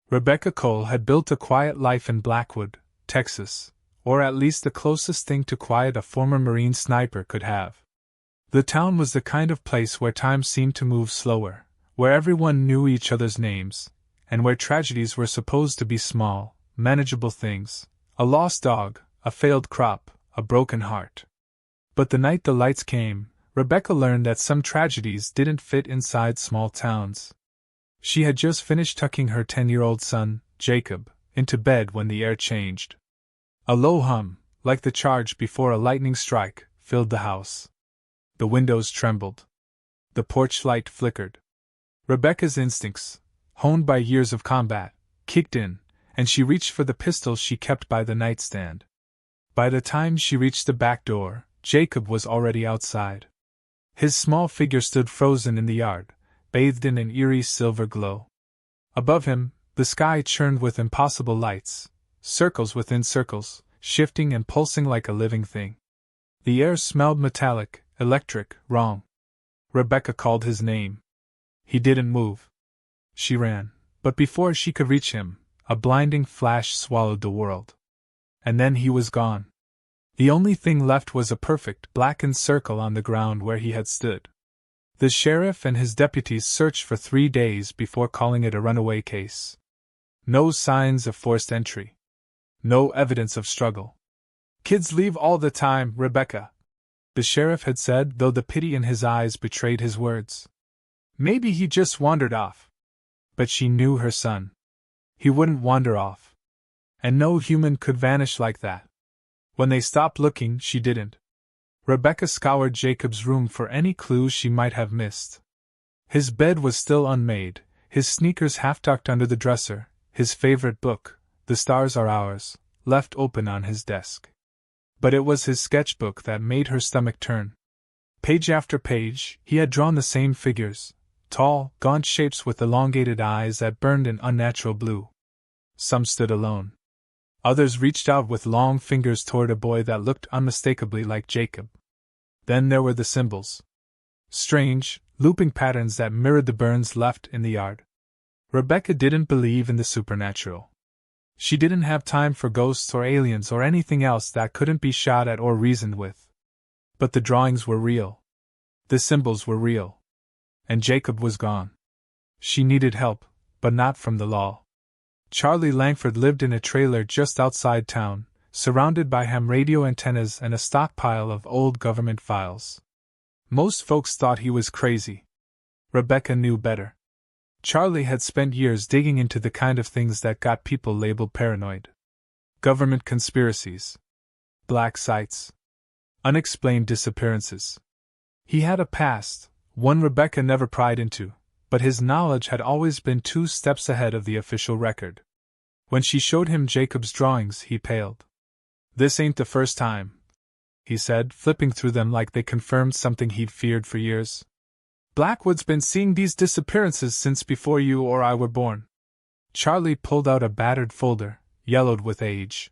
Rebecca Cole had built a quiet life in Blackwood, Texas, or at least the closest thing to quiet a former Marine sniper could have. The town was the kind of place where time seemed to move slower, where everyone knew each other's names, and where tragedies were supposed to be small, manageable things: a lost dog, a failed crop, a broken heart. But the night the lights came, Rebecca learned that some tragedies didn't fit inside small towns. She had just finished tucking her 10-year-old son, Jacob, into bed when the air changed. A low hum, like the charge before a lightning strike, filled the house. The windows trembled. The porch light flickered. Rebecca's instincts, honed by years of combat, kicked in, and she reached for the pistol she kept by the nightstand. By the time she reached the back door, Jacob was already outside. His small figure stood frozen in the yard, bathed in an eerie silver glow. Above him, the sky churned with impossible lights, circles within circles, shifting and pulsing like a living thing. The air smelled metallic, electric, wrong. Rebecca called his name. He didn't move. She ran, but before she could reach him, a blinding flash swallowed the world. And then he was gone. The only thing left was a perfect, blackened circle on the ground where he had stood. The sheriff and his deputies searched for 3 days before calling it a runaway case. No signs of forced entry. No evidence of struggle. "Kids leave all the time, Rebecca," the sheriff had said, though the pity in his eyes betrayed his words. "Maybe he just wandered off." But she knew her son. He wouldn't wander off. And no human could vanish like that. When they stopped looking, she didn't. Rebecca scoured Jacob's room for any clues she might have missed. His bed was still unmade, his sneakers half tucked under the dresser, his favorite book, The Stars Are Ours, left open on his desk. But it was his sketchbook that made her stomach turn. Page after page, he had drawn the same figures, tall, gaunt shapes with elongated eyes that burned an unnatural blue. Some stood alone. Others reached out with long fingers toward a boy that looked unmistakably like Jacob. Then there were the symbols. Strange, looping patterns that mirrored the burns left in the yard. Rebecca didn't believe in the supernatural. She didn't have time for ghosts or aliens or anything else that couldn't be shot at or reasoned with. But the drawings were real. The symbols were real. And Jacob was gone. She needed help, but not from the law. Charlie Langford lived in a trailer just outside town, surrounded by ham radio antennas and a stockpile of old government files. Most folks thought he was crazy. Rebecca knew better. Charlie had spent years digging into the kind of things that got people labeled paranoid. Government conspiracies. Black sites. Unexplained disappearances. He had a past, one Rebecca never pried into, but his knowledge had always been 2 steps ahead of the official record. When she showed him Jacob's drawings, he paled. "This ain't the first time," he said, flipping through them like they confirmed something he'd feared for years. "Blackwood's been seeing these disappearances since before you or I were born." Charlie pulled out a battered folder, yellowed with age.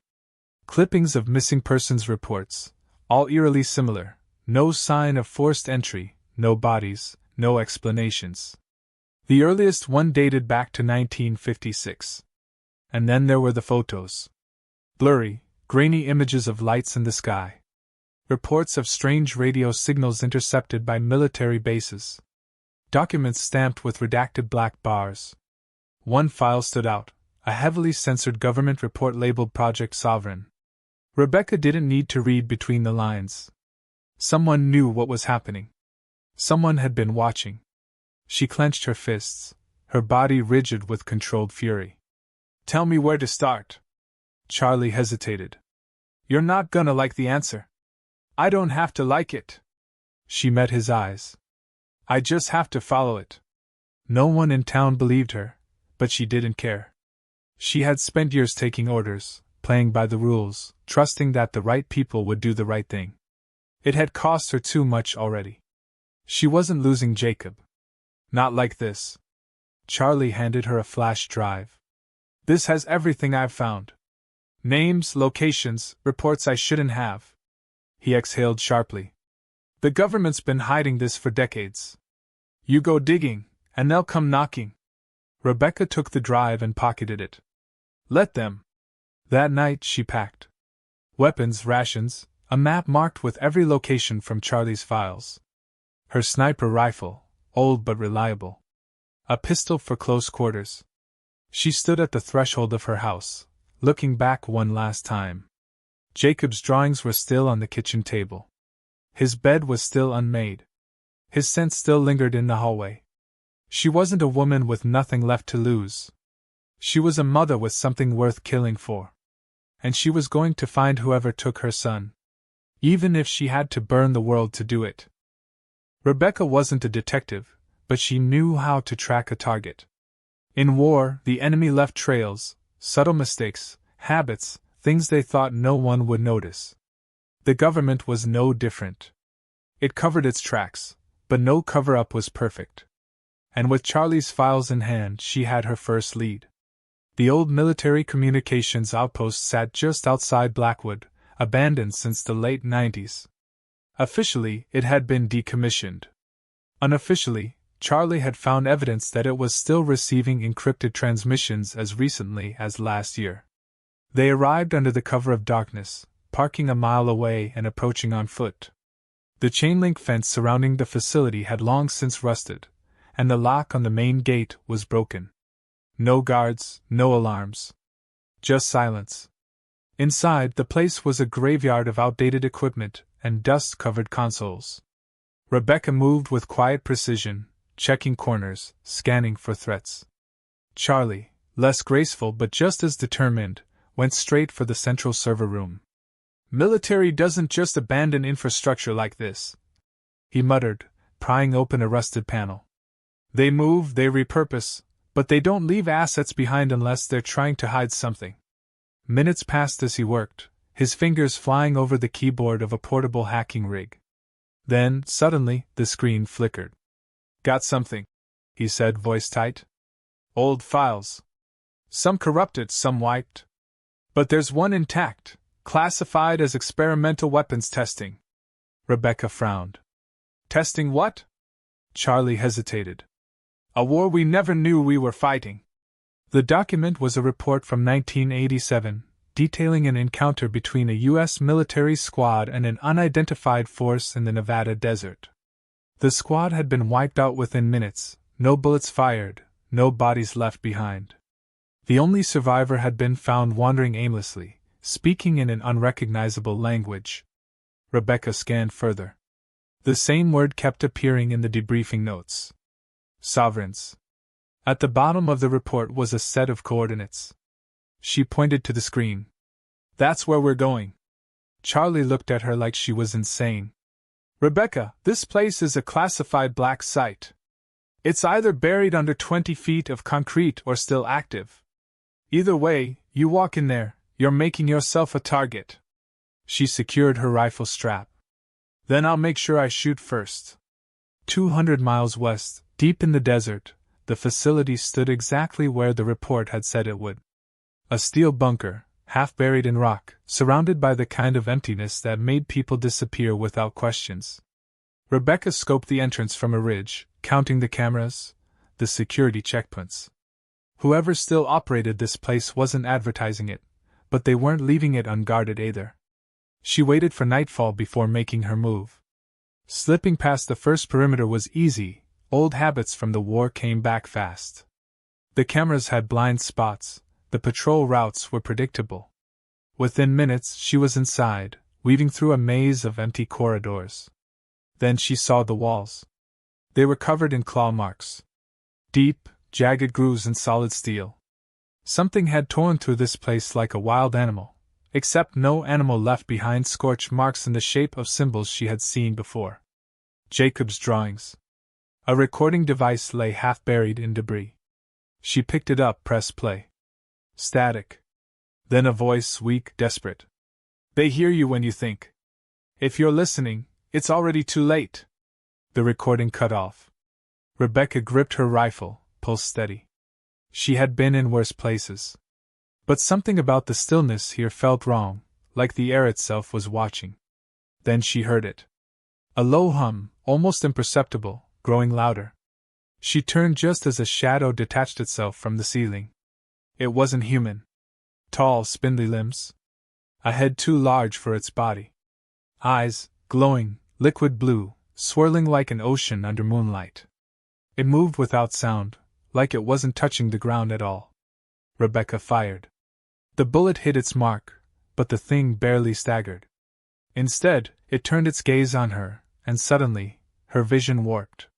Clippings of missing persons reports, all eerily similar, no sign of forced entry, no bodies, no explanations. The earliest one dated back to 1956. And then there were the photos. Blurry, grainy images of lights in the sky. Reports of strange radio signals intercepted by military bases. Documents stamped with redacted black bars. One file stood out, a heavily censored government report labeled Project Sovereign. Rebecca didn't need to read between the lines. Someone knew what was happening. Someone had been watching. She clenched her fists, her body rigid with controlled fury. "Tell me where to start." Charlie hesitated. "You're not gonna like the answer." "I don't have to like it." She met his eyes. "I just have to follow it." No one in town believed her, but she didn't care. She had spent years taking orders, playing by the rules, trusting that the right people would do the right thing. It had cost her too much already. She wasn't losing Jacob. Not like this. Charlie handed her a flash drive. "This has everything I've found. Names, locations, reports I shouldn't have." He exhaled sharply. "The government's been hiding this for decades. You go digging, and they'll come knocking." Rebecca took the drive and pocketed it. Let them. That night she packed weapons, rations, a map marked with every location from Charlie's files. Her sniper rifle, old but reliable. A pistol for close quarters. She stood at the threshold of her house, looking back one last time. Jacob's drawings were still on the kitchen table. His bed was still unmade. His scent still lingered in the hallway. She wasn't a woman with nothing left to lose. She was a mother with something worth killing for. And she was going to find whoever took her son. Even if she had to burn the world to do it. Rebecca wasn't a detective, but she knew how to track a target. In war, the enemy left trails, subtle mistakes, habits, things they thought no one would notice. The government was no different. It covered its tracks, but no cover-up was perfect. And with Charlie's files in hand, she had her first lead. The old military communications outpost sat just outside Blackwood, abandoned since the late 90s. Officially, it had been decommissioned. Unofficially, Charlie had found evidence that it was still receiving encrypted transmissions as recently as last year. They arrived under the cover of darkness, parking a mile away and approaching on foot. The chain-link fence surrounding the facility had long since rusted, and the lock on the main gate was broken. No guards, no alarms. Just silence. Inside, the place was a graveyard of outdated equipment and dust-covered consoles. Rebecca moved with quiet precision, checking corners, scanning for threats. Charlie, less graceful but just as determined, went straight for the central server room. Military doesn't just abandon infrastructure like this, he muttered, prying open a rusted panel. They move, they repurpose, but they don't leave assets behind unless they're trying to hide something. Minutes passed as he worked, his fingers flying over the keyboard of a portable hacking rig. Then, suddenly, the screen flickered. Got something, he said, voice tight. Old files. Some corrupted, some wiped. But there's one intact, classified as experimental weapons testing. Rebecca frowned. Testing what? Charlie hesitated. A war we never knew we were fighting. The document was a report from 1987, detailing an encounter between a U.S. military squad and an unidentified force in the Nevada desert. The squad had been wiped out within minutes, no bullets fired, no bodies left behind. The only survivor had been found wandering aimlessly, speaking in an unrecognizable language. Rebecca scanned further. The same word kept appearing in the debriefing notes. Sovereigns. At the bottom of the report was a set of coordinates. She pointed to the screen. That's where we're going. Charlie looked at her like she was insane. Rebecca, this place is a classified black site. It's either buried under 20 feet of concrete or still active. Either way, you walk in there, you're making yourself a target. She secured her rifle strap. Then I'll make sure I shoot first. 200 miles west, deep in the desert, the facility stood exactly where the report had said it would. A steel bunker, half buried in rock, surrounded by the kind of emptiness that made people disappear without questions. Rebecca scoped the entrance from a ridge, counting the cameras, the security checkpoints. Whoever still operated this place wasn't advertising it, but they weren't leaving it unguarded either. She waited for nightfall before making her move. Slipping past the first perimeter was easy. Old habits from the war came back fast. The cameras had blind spots, the patrol routes were predictable. Within minutes she was inside, weaving through a maze of empty corridors. Then she saw the walls. They were covered in claw marks. Deep, jagged grooves in solid steel. Something had torn through this place like a wild animal, except no animal left behind scorch marks in the shape of symbols she had seen before. Jacob's drawings. A recording device lay half buried in debris. She picked it up, pressed play. Static. Then a voice, weak, desperate. They hear you when you think. If you're listening, it's already too late. The recording cut off. Rebecca gripped her rifle, pulse steady. She had been in worse places. But something about the stillness here felt wrong, like the air itself was watching. Then she heard it. A low hum, almost imperceptible, growing louder. She turned just as a shadow detached itself from the ceiling. It wasn't human. Tall, spindly limbs. A head too large for its body. Eyes, glowing, liquid blue, swirling like an ocean under moonlight. It moved without sound, like it wasn't touching the ground at all. Rebecca fired. The bullet hit its mark, but the thing barely staggered. Instead, it turned its gaze on her, and suddenly, her vision warped.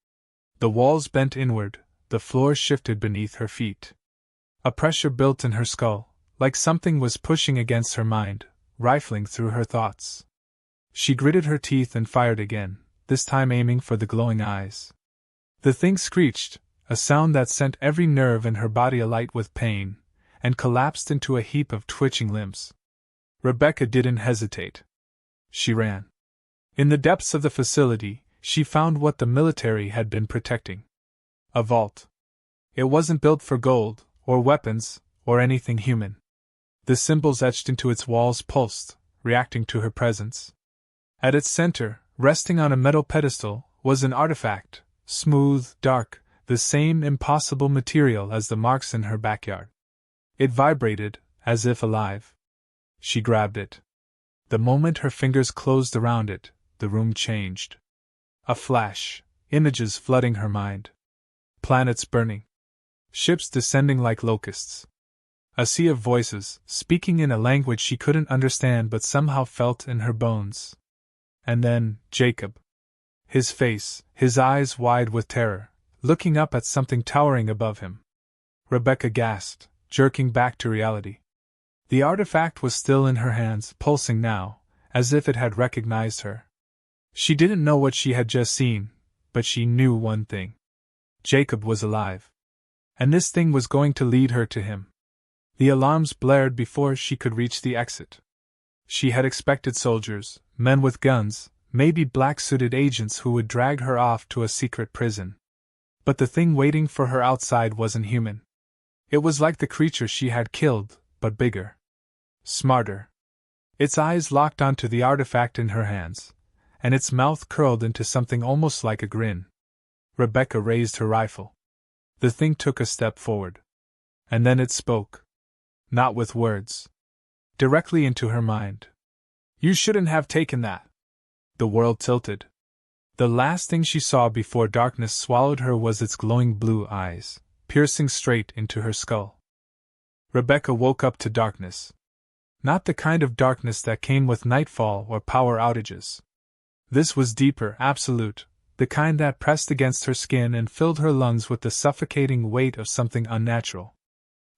The walls bent inward, the floor shifted beneath her feet. A pressure built in her skull, like something was pushing against her mind, rifling through her thoughts. She gritted her teeth and fired again, this time aiming for the glowing eyes. The thing screeched, a sound that sent every nerve in her body alight with pain, and collapsed into a heap of twitching limbs. Rebecca didn't hesitate. She ran. In the depths of the facility, she found what the military had been protecting. A vault. It wasn't built for gold, or weapons, or anything human. The symbols etched into its walls pulsed, reacting to her presence. At its center, resting on a metal pedestal, was an artifact, smooth, dark, the same impossible material as the marks in her backyard. It vibrated, as if alive. She grabbed it. The moment her fingers closed around it, the room changed. A flash, images flooding her mind. Planets burning. Ships descending like locusts. A sea of voices, speaking in a language she couldn't understand but somehow felt in her bones. And then, Jacob. His face, his eyes wide with terror, looking up at something towering above him. Rebecca gasped, jerking back to reality. The artifact was still in her hands, pulsing now, as if it had recognized her. She didn't know what she had just seen, but she knew one thing. Jacob was alive. And this thing was going to lead her to him. The alarms blared before she could reach the exit. She had expected soldiers, men with guns, maybe black-suited agents who would drag her off to a secret prison. But the thing waiting for her outside wasn't human. It was like the creature she had killed, but bigger. Smarter. Its eyes locked onto the artifact in her hands, and its mouth curled into something almost like a grin. Rebecca raised her rifle. The thing took a step forward. And then it spoke. Not with words. Directly into her mind. You shouldn't have taken that. The world tilted. The last thing she saw before darkness swallowed her was its glowing blue eyes, piercing straight into her skull. Rebecca woke up to darkness. Not the kind of darkness that came with nightfall or power outages. This was deeper, absolute, the kind that pressed against her skin and filled her lungs with the suffocating weight of something unnatural.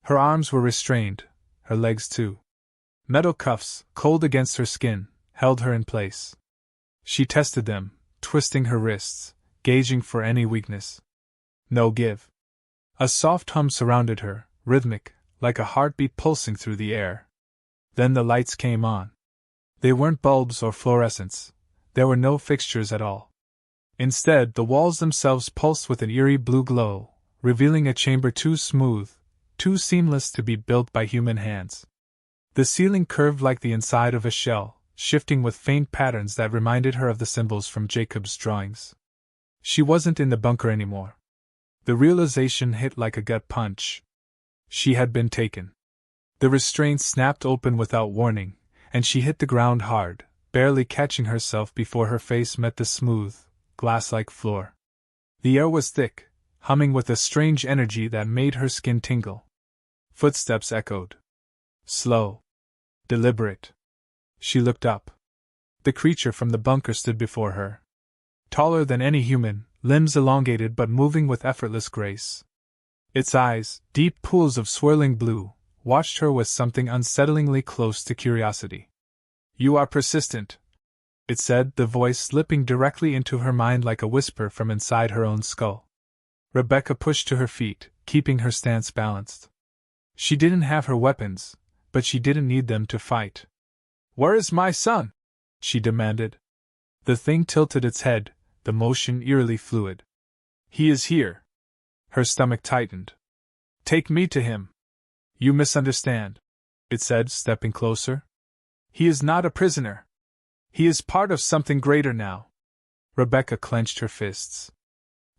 Her arms were restrained, her legs too. Metal cuffs, cold against her skin, held her in place. She tested them, twisting her wrists, gauging for any weakness. No give. A soft hum surrounded her, rhythmic, like a heartbeat pulsing through the air. Then the lights came on. They weren't bulbs or fluorescents. There were no fixtures at all. Instead, the walls themselves pulsed with an eerie blue glow, revealing a chamber too smooth, too seamless to be built by human hands. The ceiling curved like the inside of a shell, shifting with faint patterns that reminded her of the symbols from Jacob's drawings. She wasn't in the bunker anymore. The realization hit like a gut punch. She had been taken. The restraints snapped open without warning, and she hit the ground hard, barely catching herself before her face met the smooth, glass-like floor. The air was thick, humming with a strange energy that made her skin tingle. Footsteps echoed. Slow. Deliberate. She looked up. The creature from the bunker stood before her. Taller than any human, limbs elongated but moving with effortless grace. Its eyes, deep pools of swirling blue, watched her with something unsettlingly close to curiosity. You are persistent, it said, the voice slipping directly into her mind like a whisper from inside her own skull. Rebecca pushed to her feet, keeping her stance balanced. She didn't have her weapons, but she didn't need them to fight. Where is my son? She demanded. The thing tilted its head, the motion eerily fluid. He is here. Her stomach tightened. Take me to him. You misunderstand, it said, stepping closer. He is not a prisoner. He is part of something greater now. Rebecca clenched her fists.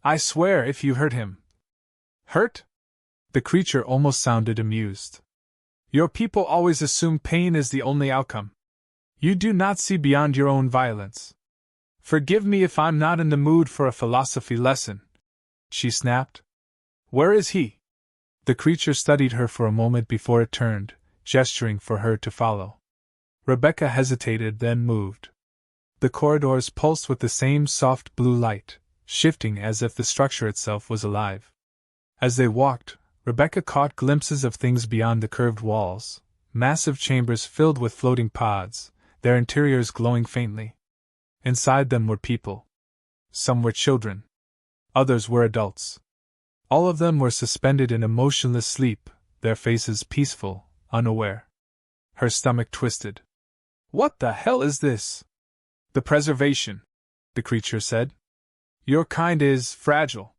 I swear if you hurt him, Hurt? The creature almost sounded amused. Your people always assume pain is the only outcome. You do not see beyond your own violence. Forgive me if I'm not in the mood for a philosophy lesson, she snapped. Where is he? The creature studied her for a moment before it turned, gesturing for her to follow. Rebecca hesitated, then moved. The corridors pulsed with the same soft blue light, shifting as if the structure itself was alive. As they walked, Rebecca caught glimpses of things beyond the curved walls, massive chambers filled with floating pods, their interiors glowing faintly. Inside them were people. Some were children. Others were adults. All of them were suspended in a motionless sleep, their faces peaceful, unaware. Her stomach twisted. What the hell is this? The preservation, the creature said. Your kind is fragile.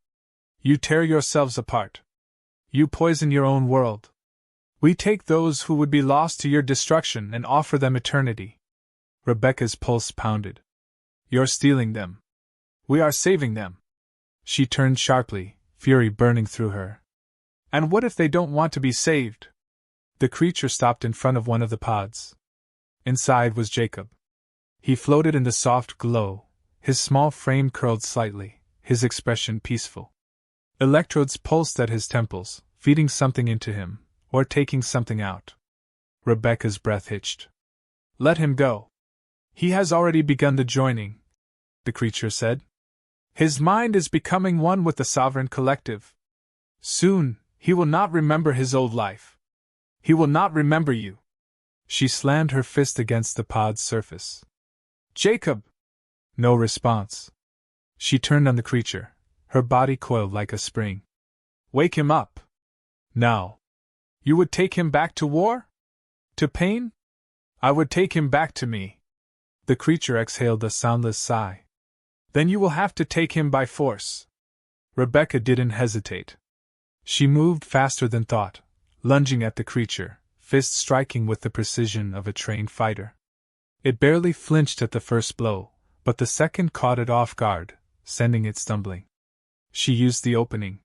You tear yourselves apart. You poison your own world. We take those who would be lost to your destruction and offer them eternity. Rebecca's pulse pounded. You're stealing them. We are saving them. She turned sharply, fury burning through her. And what if they don't want to be saved? The creature stopped in front of one of the pods. Inside was Jacob. He floated in the soft glow, his small frame curled slightly, his expression peaceful. Electrodes pulsed at his temples, feeding something into him, or taking something out. Rebecca's breath hitched. Let him go. He has already begun the joining, the creature said. His mind is becoming one with the sovereign collective. Soon, he will not remember his old life. He will not remember you. She slammed her fist against the pod's surface. Jacob! No response. She turned on the creature, her body coiled like a spring. Wake him up. Now. You would take him back to war? To pain? I would take him back to me. The creature exhaled a soundless sigh. Then you will have to take him by force. Rebecca didn't hesitate. She moved faster than thought, lunging at the creature, fist striking with the precision of a trained fighter. It barely flinched at the first blow, but the second caught it off guard, sending it stumbling. She used the opening.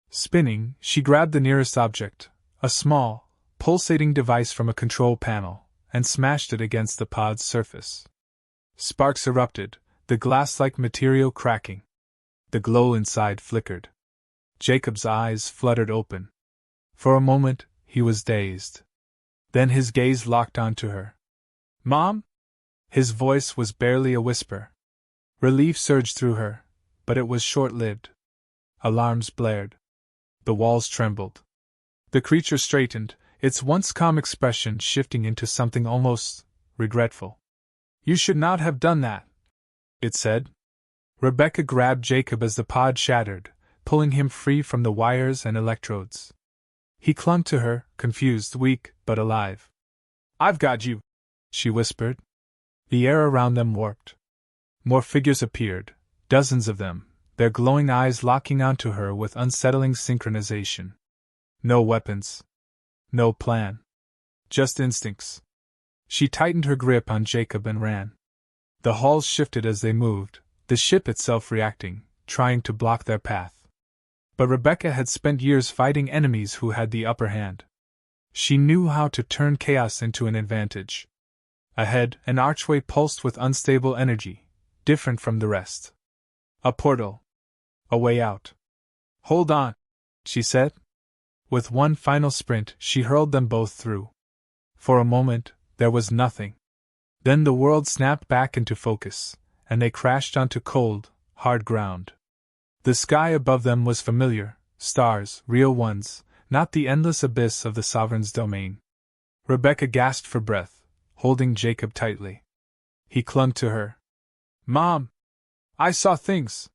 Spinning, she grabbed the nearest object, a small, pulsating device from a control panel, and smashed it against the pod's surface. Sparks erupted, the glass-like material cracking. The glow inside flickered. Jacob's eyes fluttered open. For a moment, he was dazed. Then his gaze locked onto her. Mom? His voice was barely a whisper. Relief surged through her, but it was short-lived. Alarms blared. The walls trembled. The creature straightened, its once calm expression shifting into something almost regretful. You should not have done that, it said. Rebecca grabbed Jacob as the pod shattered, pulling him free from the wires and electrodes. He clung to her, confused, weak, but alive. I've got you, she whispered. The air around them warped. More figures appeared, dozens of them, their glowing eyes locking onto her with unsettling synchronization. No weapons. No plan. Just instincts. She tightened her grip on Jacob and ran. The halls shifted as they moved, the ship itself reacting, trying to block their path. But Rebecca had spent years fighting enemies who had the upper hand. She knew how to turn chaos into an advantage. Ahead, an archway pulsed with unstable energy, different from the rest. A portal. A way out. Hold on, she said. With one final sprint, she hurled them both through. For a moment, there was nothing. Then the world snapped back into focus, and they crashed onto cold, hard ground. The sky above them was familiar, stars, real ones, not the endless abyss of the Sovereign's domain. Rebecca gasped for breath, holding Jacob tightly. He clung to her. Mom! I saw things!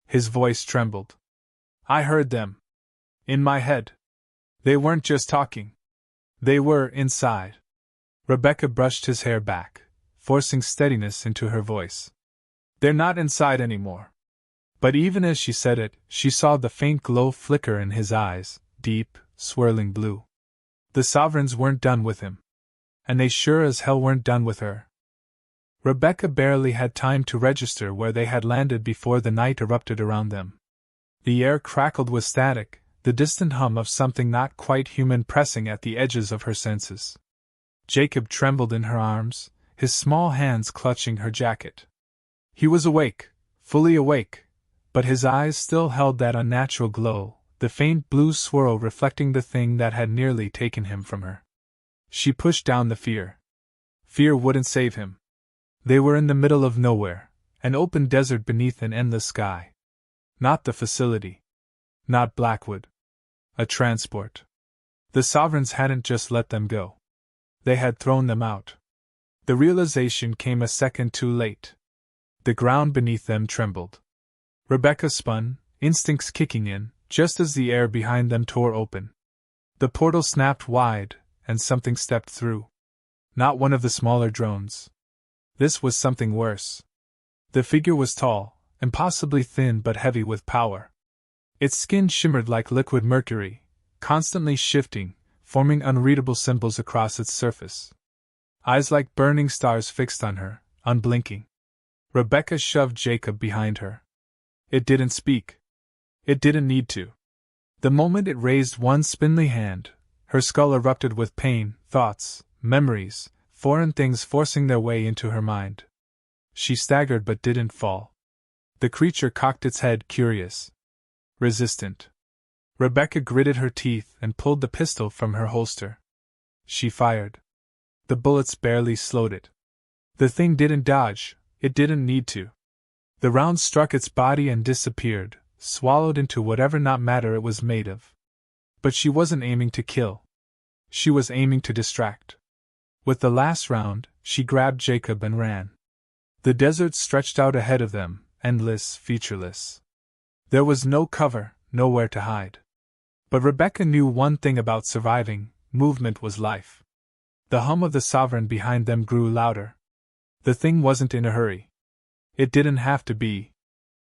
His voice trembled. I heard them. In my head. They weren't just talking. They were inside. Rebecca brushed his hair back, forcing steadiness into her voice. They're not inside anymore. But even as she said it, she saw the faint glow flicker in his eyes, deep, swirling blue. The Sovereigns weren't done with him. And they sure as hell weren't done with her. Rebecca barely had time to register where they had landed before the night erupted around them. The air crackled with static, the distant hum of something not quite human pressing at the edges of her senses. Jacob trembled in her arms, his small hands clutching her jacket. He was awake, fully awake, but his eyes still held that unnatural glow, the faint blue swirl reflecting the thing that had nearly taken him from her. She pushed down the fear. Fear wouldn't save him. They were in the middle of nowhere, an open desert beneath an endless sky. Not the facility. Not Blackwood. A transport. The Sovereigns hadn't just let them go. They had thrown them out. The realization came a second too late. The ground beneath them trembled. Rebecca spun, instincts kicking in, just as the air behind them tore open. The portal snapped wide, and something stepped through. Not one of the smaller drones. This was something worse. The figure was tall, impossibly thin but heavy with power. Its skin shimmered like liquid mercury, constantly shifting, forming unreadable symbols across its surface. Eyes like burning stars fixed on her, unblinking. Rebecca shoved Jacob behind her. It didn't speak. It didn't need to. The moment it raised one spindly hand, her skull erupted with pain, thoughts, memories, foreign things forcing their way into her mind. She staggered but didn't fall. The creature cocked its head, curious. Resistant. Rebecca gritted her teeth and pulled the pistol from her holster. She fired. The bullets barely slowed it. The thing didn't dodge, it didn't need to. The round struck its body and disappeared, swallowed into whatever not matter it was made of. But she wasn't aiming to kill. She was aiming to distract. With the last round, she grabbed Jacob and ran. The desert stretched out ahead of them, endless, featureless. There was no cover, nowhere to hide. But Rebecca knew one thing about surviving: movement was life. The hum of the Sovereign behind them grew louder. The thing wasn't in a hurry. It didn't have to be.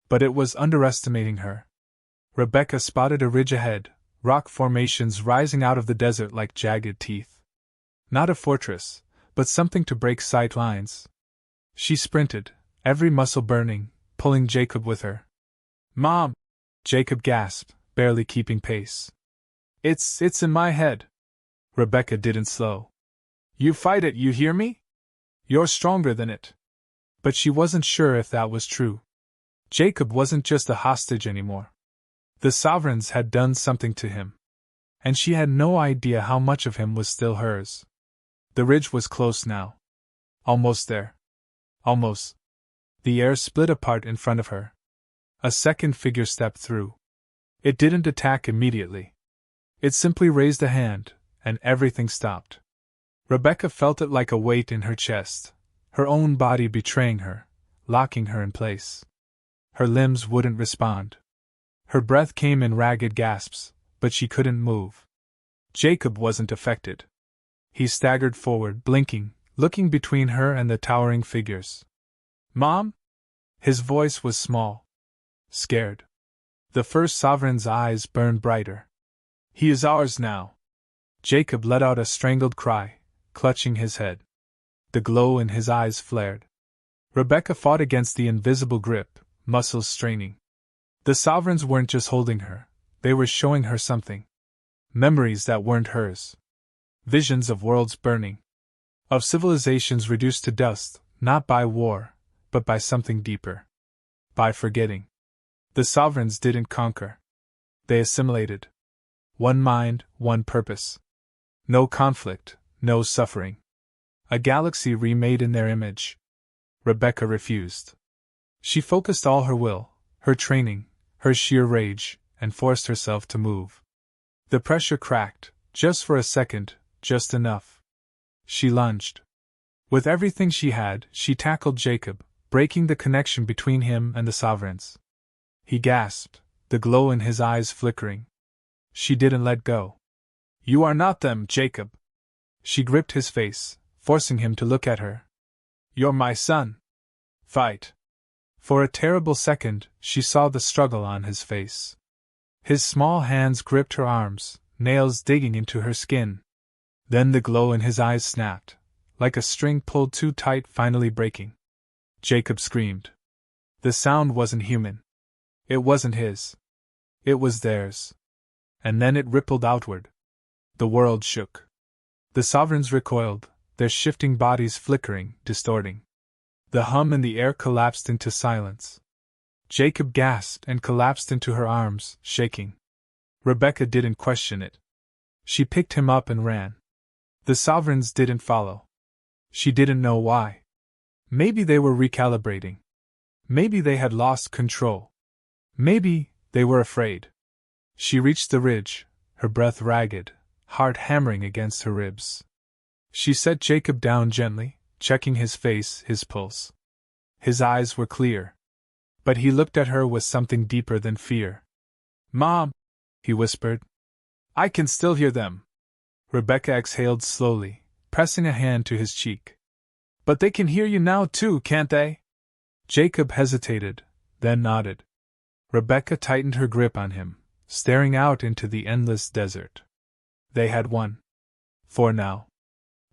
But it was underestimating her. Rebecca spotted a ridge ahead, rock formations rising out of the desert like jagged teeth. Not a fortress, but something to break sight lines. She sprinted, every muscle burning, pulling Jacob with her. "Mom!" Jacob gasped, barely keeping pace. It's in my head." Rebecca didn't slow. "You fight it, you hear me? You're stronger than it." But she wasn't sure if that was true. Jacob wasn't just a hostage anymore. The Sovereigns had done something to him. And she had no idea how much of him was still hers. The ridge was close now. Almost there. Almost. The air split apart in front of her. A second figure stepped through. It didn't attack immediately. It simply raised a hand, and everything stopped. Rebecca felt it like a weight in her chest, her own body betraying her, locking her in place. Her limbs wouldn't respond. Her breath came in ragged gasps, but she couldn't move. Jacob wasn't affected. He staggered forward, blinking, looking between her and the towering figures. "Mom?" His voice was small. Scared. The first Sovereign's eyes burned brighter. "He is ours now." Jacob let out a strangled cry, clutching his head. The glow in his eyes flared. Rebecca fought against the invisible grip, muscles straining. The Sovereigns weren't just holding her, they were showing her something. Memories that weren't hers. Visions of worlds burning. Of civilizations reduced to dust, not by war, but by something deeper. By forgetting. The Sovereigns didn't conquer. They assimilated. One mind, one purpose. No conflict, no suffering. A galaxy remade in their image. Rebecca refused. She focused all her will, her training, her sheer rage, and forced herself to move. The pressure cracked, just for a second, just enough. She lunged. With everything she had, she tackled Jacob, breaking the connection between him and the Sovereigns. He gasped, the glow in his eyes flickering. She didn't let go. "You are not them, Jacob." She gripped his face, forcing him to look at her. "You're my son. Fight." For a terrible second, she saw the struggle on his face. His small hands gripped her arms, nails digging into her skin. Then the glow in his eyes snapped, like a string pulled too tight finally breaking. Jacob screamed. The sound wasn't human. It wasn't his. It was theirs. and then it rippled outward. The world shook. The sovereigns recoiled, their shifting bodies flickering, distorting. The hum in the air collapsed into silence. Jacob gasped and collapsed into her arms, shaking. Rebecca didn't question it. She picked him up and ran. The sovereigns didn't follow. She didn't know why. Maybe they were recalibrating. Maybe they had lost control. Maybe they were afraid. She reached the ridge, her breath ragged, heart hammering against her ribs. She set Jacob down gently, checking his face, his pulse. His eyes were clear. But he looked at her with something deeper than fear. "Mom," he whispered. "I can still hear them." Rebecca exhaled slowly, pressing a hand to his cheek. "But they can hear you now too, can't they?" Jacob hesitated, then nodded. Rebecca tightened her grip on him, staring out into the endless desert. They had won. For now.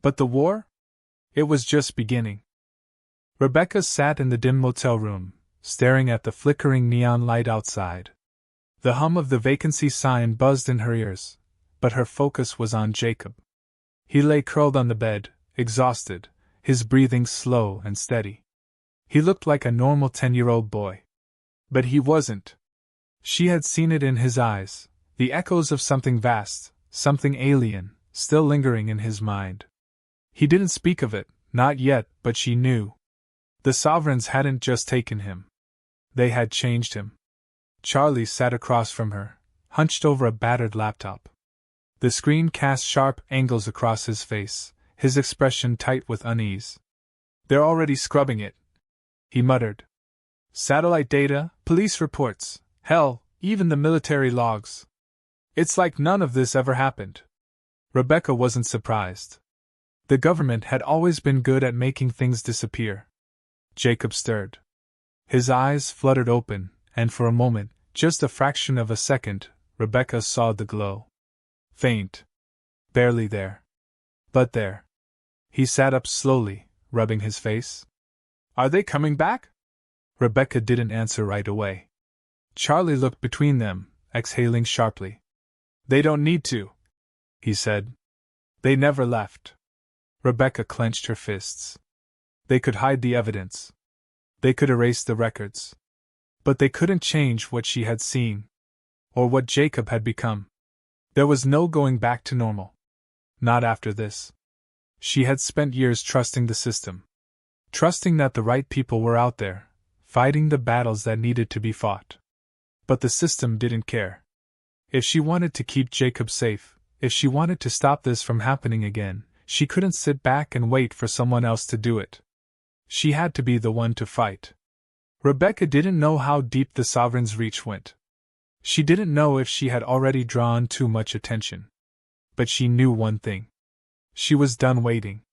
But the war? It was just beginning. Rebecca sat in the dim motel room, staring at the flickering neon light outside. The hum of the vacancy sign buzzed in her ears, but her focus was on Jacob. He lay curled on the bed, exhausted, his breathing slow and steady. He looked like a normal 10-year-old boy. But he wasn't. She had seen it in his eyes, the echoes of something vast, something alien, still lingering in his mind. He didn't speak of it, not yet, but she knew. The sovereigns hadn't just taken him. They had changed him. Charlie sat across from her, hunched over a battered laptop. The screen cast sharp angles across his face, his expression tight with unease. "They're already scrubbing it," he muttered. "Satellite data, police reports, hell, even the military logs. It's like none of this ever happened." Rebecca wasn't surprised. The government had always been good at making things disappear. Jacob stirred. His eyes fluttered open, and for a moment, just a fraction of a second, Rebecca saw the glow. Faint. Barely there. But there. He sat up slowly, rubbing his face. "Are they coming back?" Rebecca didn't answer right away. Charlie looked between them, exhaling sharply. "They don't need to," he said. "They never left." Rebecca clenched her fists. They could hide the evidence. They could erase the records. But they couldn't change what she had seen. Or what Jacob had become. There was no going back to normal. Not after this. She had spent years trusting the system. Trusting that the right people were out there, fighting the battles that needed to be fought. But the system didn't care. If she wanted to keep Jacob safe, if she wanted to stop this from happening again, she couldn't sit back and wait for someone else to do it. She had to be the one to fight. Rebecca didn't know how deep the sovereign's reach went. She didn't know if she had already drawn too much attention. But she knew one thing. She was done waiting.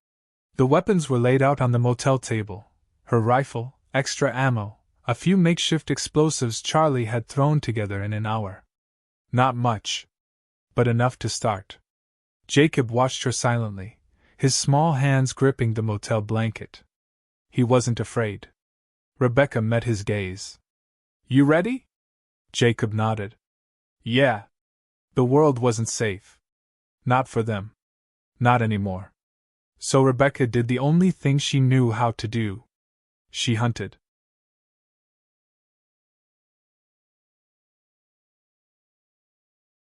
The weapons were laid out on the motel table. Her rifle, extra ammo, a few makeshift explosives Charlie had thrown together in an hour. Not much. But enough to start. Jacob watched her silently, his small hands gripping the motel blanket. He wasn't afraid. Rebecca met his gaze. "You ready?" Jacob nodded. "Yeah." The world wasn't safe. Not for them. Not anymore. So Rebecca did the only thing she knew how to do. She hunted.